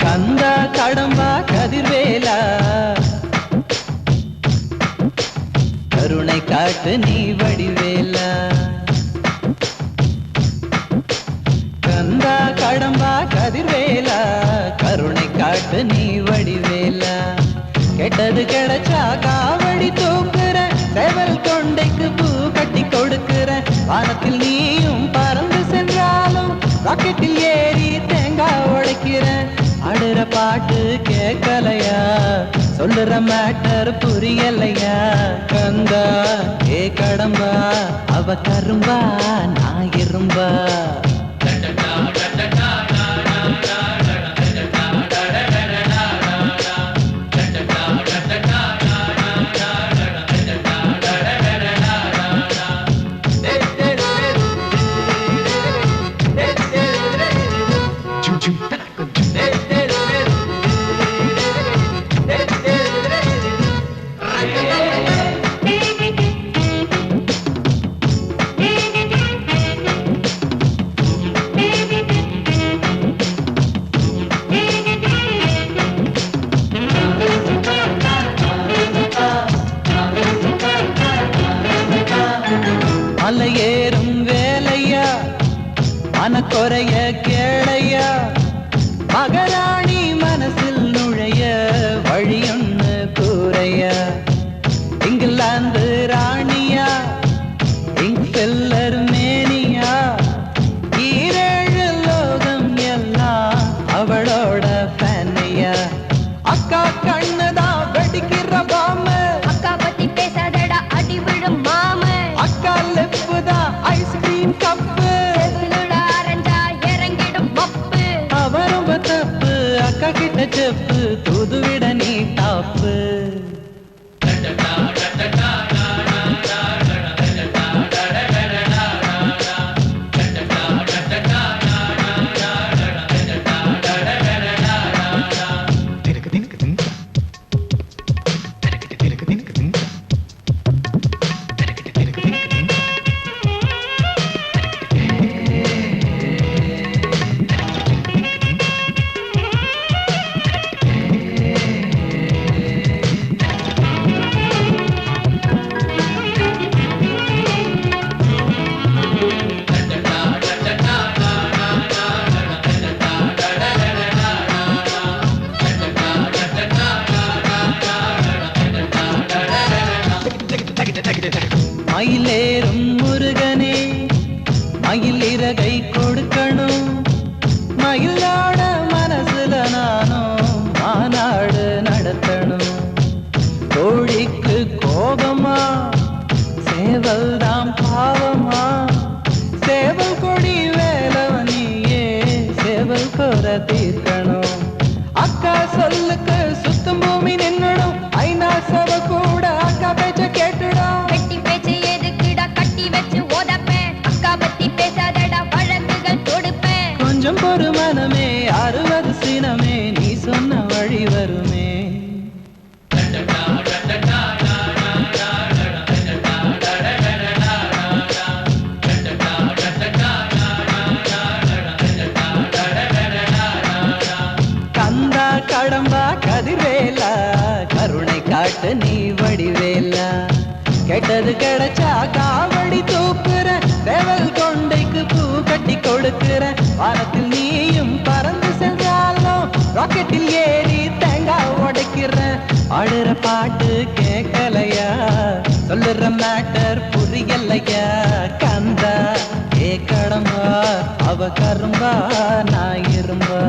கந்தா கடம்பா கதிர்வேலா கருணை காட்டு நீ வடிவேலா கந்தா கடம்பா கதிர்வேலா கருணை காட்டு நீ வடிவேலா கெட்டது கிடைச்சா காவடி தூக்குற சேவல் கொண்டைக்கு பூ கட்டி கொடுக்கிற வானத்தில் நீயும் பறந்து சென்றாலும் ராக்கெட்டில் ஏறி தேங்காய் உடைக்கிற ஆடுற பாட்டு கேட்கலையா சொல்லுற மேட்டர் புரியலையா கந்தா ஏ கடம்பா அவ கரும்பா நான் இரும்பா மலை ஏறும் வேலையா மனக்குறைய கேளையா மகராணி மனசில் நுழைய வழியொன்னு கூரையா இங்கிலாந்து ராணியா இங்கெல்லர் மேனியா ஈரேழு லோகம் எல்லாம் அவளோட ஃபேனையா அக்கா கண்ணுதான் வெடிக்கிற பாம அக்கா பத்தி பேசாதடா அடி விழும் மாம அக்கா லெப்புதான் ஐஸ்கிரீம் கப்பு செவிலுட அரைஞ்சா இறங்கிடும் மப்பு அவரும் தப்பு அக்கா கிட்ட செப்பு தூதுவிட நீ டாப்பு மயிலேறும் முருகனே மயில் இறகை கொடுக்கணும் மயிலோட மனசுல நானும் மாநாடு நடத்தணும் கோழிக்கு கோபமா சேவல் தான் பாவமா சேவல் கொடி வேலவனியே சேவல் கோர தீர்க்கணும் அக்கா சொல்லுக்கு சுத்தம் பூமி நின்னடும் ஐநா சபை கூட அக்கா பேச்ச கேட்டுடும் வெட்டி பேச்சு எதுக்குடா கட்டி வச்சு ஓதப்பேன் அக்கா பத்தி பேசாதடா வழக்குகள் தொடுப்பேன் கொஞ்சம் பொறு மனமே 60 சினமே நீ சொன்ன வழி வருமே கந்தா கடம்பா கதிர்வேலா கருணை காட்டு நீ வடிவேலா கெட்டது கிடைச்சா காவடி தூக்குற சேவல் கொண்டைக்கு பூ கட்டி கொடுக்கிற வானத்தில் நீயும் பறந்து சென்றாலும் ராக்கெட்டில் ஏறி தேங்காய் உடைக்கிற ஆடுற பாட்டு கேட்கலையா சொல்லுற மேட்டர் புரியலையா கந்தா ஏ கடம்பா அவ கரும்பா நான் இரும்பா